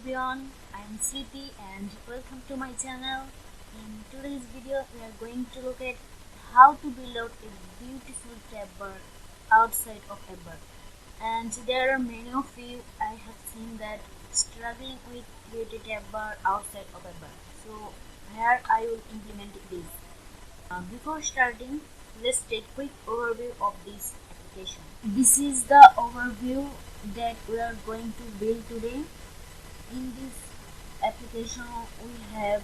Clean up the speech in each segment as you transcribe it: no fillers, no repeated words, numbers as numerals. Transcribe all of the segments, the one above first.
everyone, I am Smrity and welcome to my channel. In today's video, we are going to look at how to build out a beautiful TabBar outside of AppBar. And there are many of you I have seen that struggling with creating TabBar outside of AppBar. So here I will implement this. Before starting, let's take a quick overview of this application. This is the overview that we are going to build today. In this application we have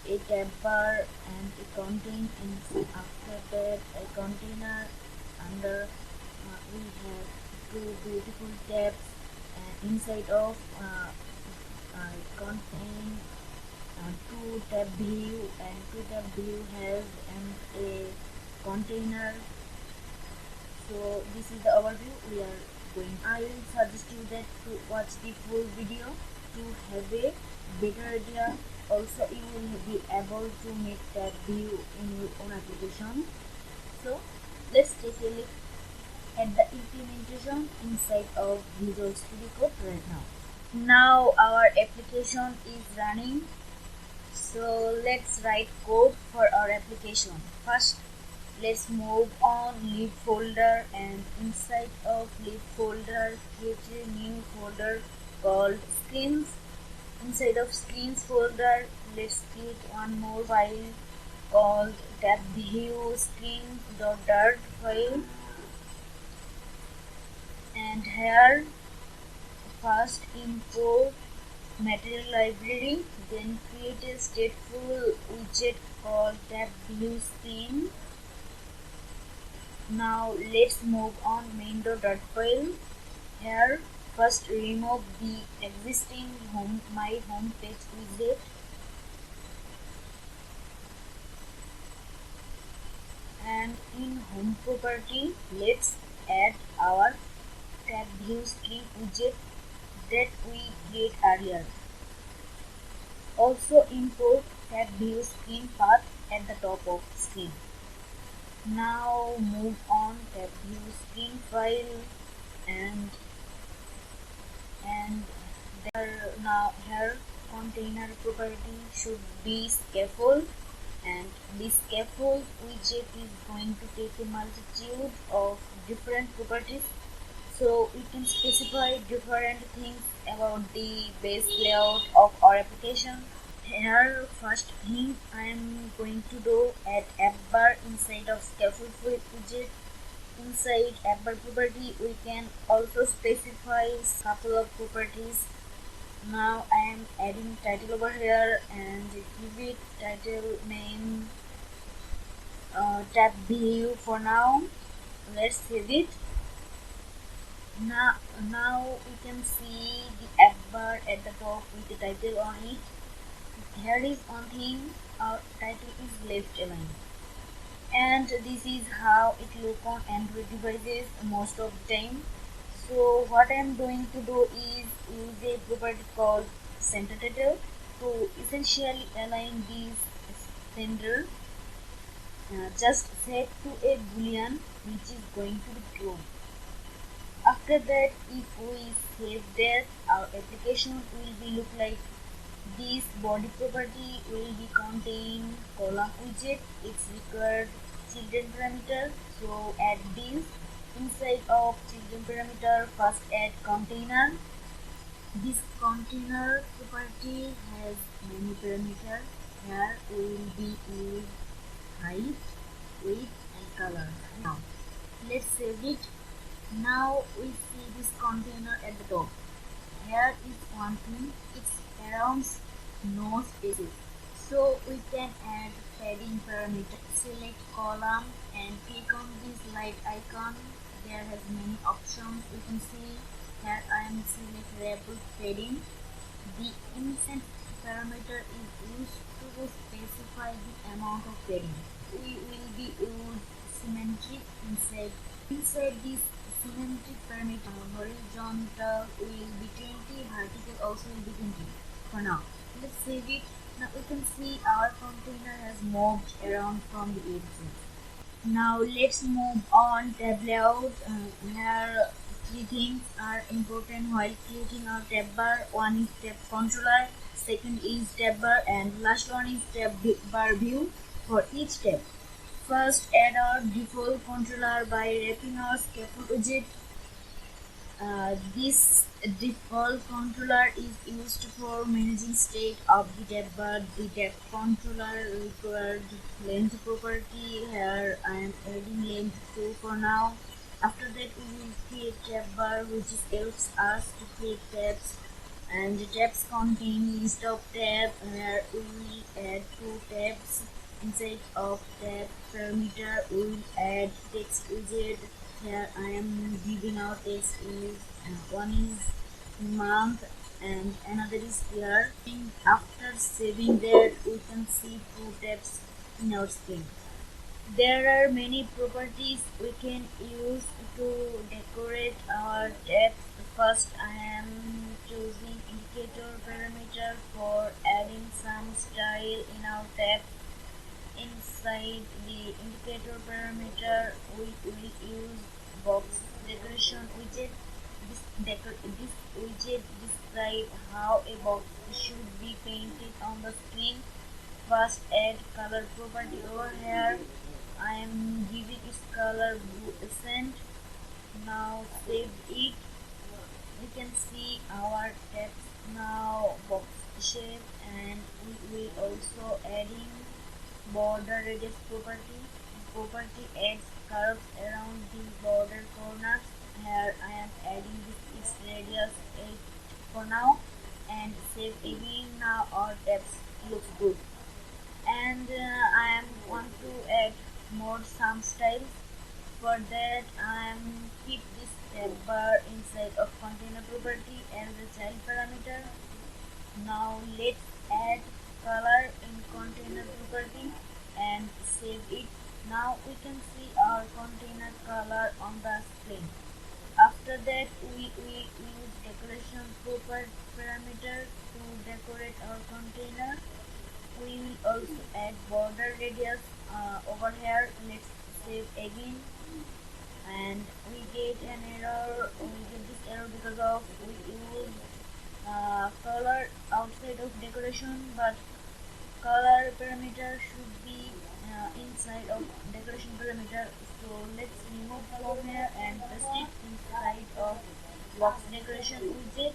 a TabBar and a content, and after that a container. Under we have two beautiful tabs, and inside of contain two tab view, and two tab view has a container. So this is the overview we are going. I will suggest you that to watch the full video to have a better idea. Also, you will be able to make that view in your own application. So let's take a look at the implementation inside of Visual Studio Code right now. Now our application is running. So let's write code for our application. First, let's move on lib folder, and inside of lib folder create a new folder called screens. Inside of screens folder, let's create one more file called tabview screen.dart file. And here first import material library, then create a stateful widget called tabview screen. Now let's move on main.file. Here first remove the existing my home page widget, and in home property let's add our tab view screen widget that we create earlier. Also import tab view screen path at the top of screen. Now move on tab view screen file, and there now here container property should be scaffold, and this scaffold widget is going to take a multitude of different properties. So we can specify different things about the base layout of our application. Here first thing I am going to do at AppBar inside of scaffold widget. Inside AppBar property we can also specify a couple of properties. Now I am adding title over here and give it title main tab view for now. Let's save it. Now we can see the AppBar at the top with the title on it. Here is one thing, our title is left aligned, and this is how it looks on Android devices most of the time. So what I am going to do is use a property called center title to essentially align this center. Just set to a boolean which is going to be true. After that, if we save that, our application will be look like this. Body property will be contain column widget, its required children parameter. So add this. Inside of children parameter, first add container. This container property has many parameters. Here we will be use height, width and color. Now let's save it. Now we see this container at the top. Here is one thing, it's around no spaces. So we can add padding parameter. Select column and click on this light icon. There has many options. You can see here I am select wrap padding. The instant parameter is used to specify the amount of padding. We will be use symmetric inside this symmetric parameter. Horizontal will be 20, vertical also will be 20 for now. Let's save it. Now we can see our container has moved around from the edges. Now let's move on tab layout. Here three things are important while creating our tab bar. One is tab controller, second is tab bar, and last one is tab bar view for each tab. First, add our default controller by wrapping our scaffold widget. This default controller is used for managing state of the tab bar. The tab controller required length property. Here I am adding length 2 for now. After that we will create tab bar, which helps us to create tabs, and the tabs contain list of tabs where we will add 2 tabs. Inside of tab parameter we will add text widget. Here I am giving out text is one is month and another is year. After saving that, we can see 2 tabs in our screen. There are many properties we can use to decorate our tabs. First, I am choosing indicator parameter for adding some style in our tab. Inside the indicator parameter, we will use box decoration widget. This widget describes how a box should be painted on the screen. First, add color property over here. I am giving its color blue accent. Now save it. We can see our text now box shape, and we will also adding border radius property. This property adds curves around the border corners. Here I am adding this radius 8 for now, and save again. Now our text looks good. And I am want to add more some styles. For that I am keep this tab bar inside of container property as a child parameter. Now let's add color in container property and save it. Now we can see our container color on the screen. After that we use decoration property parameter to decorate our container. We will also add border radius over here. Let's save again, and we get an error. We get this error because of we use color outside of decoration, but color parameter should be inside of decoration parameter. So let's remove from here and paste it inside of box decoration widget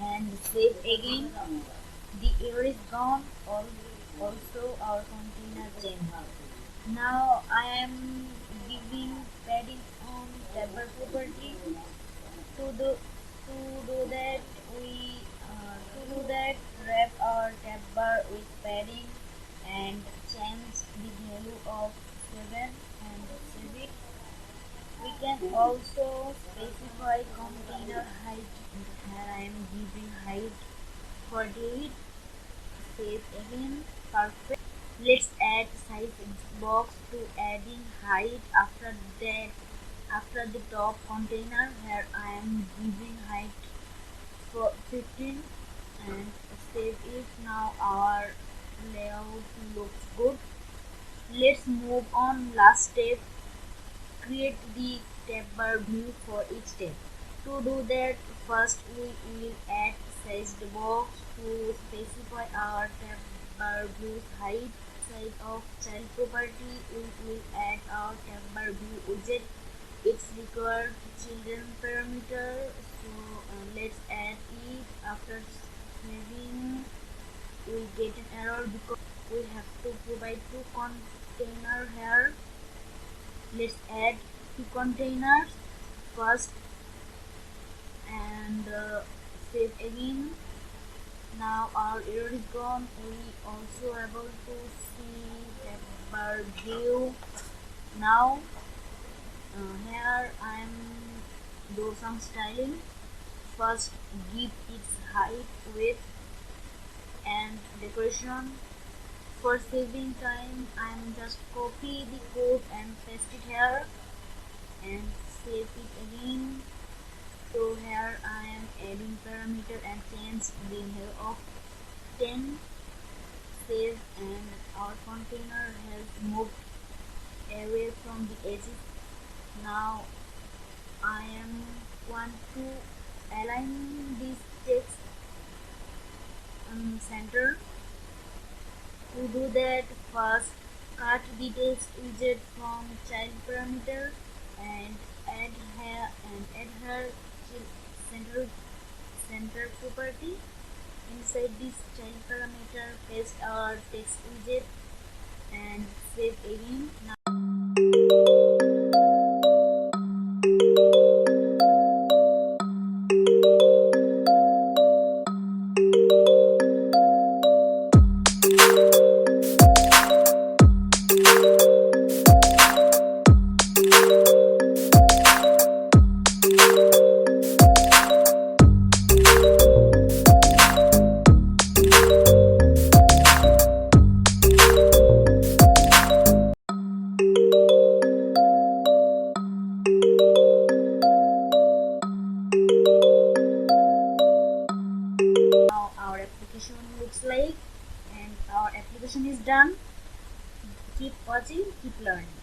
and save again. The error is gone. Also our container changed. Now I am giving padding on TabBar property. To do that wrap our TabBar with padding and change the value of 7 and save it. We can also specify container height. Here I am giving height for David. Save again. Perfect. Let's add size box to adding height. After that, after the top container, here I am giving height for 15 and save it. Now our layout looks good. Let's move on. Last step, create the TabBar view for each step. To do that, first we will add sized box to specify our TabBar view's height. Side of child property, we will add our TabBar view widget. It's required children parameter, so let's add it. After saving, we get an error because we have to provide 2 containers here. Let's add 2 containers first and save again. Now our error is gone. We also able to see TabBar view. Now here I am do some styling. First, give its height, width, and decoration. For saving time, I am just copy the code and paste it here and save it again. So here I am adding parameter and change the value of 10. Save, and our container has moved away from the edges. Now I am want to align this text center. To do that, first cut details widget from child parameter and add her center center property. Inside this child parameter, paste our text widget and save again. Now our application looks like, and our application is done. Keep watching, keep learning.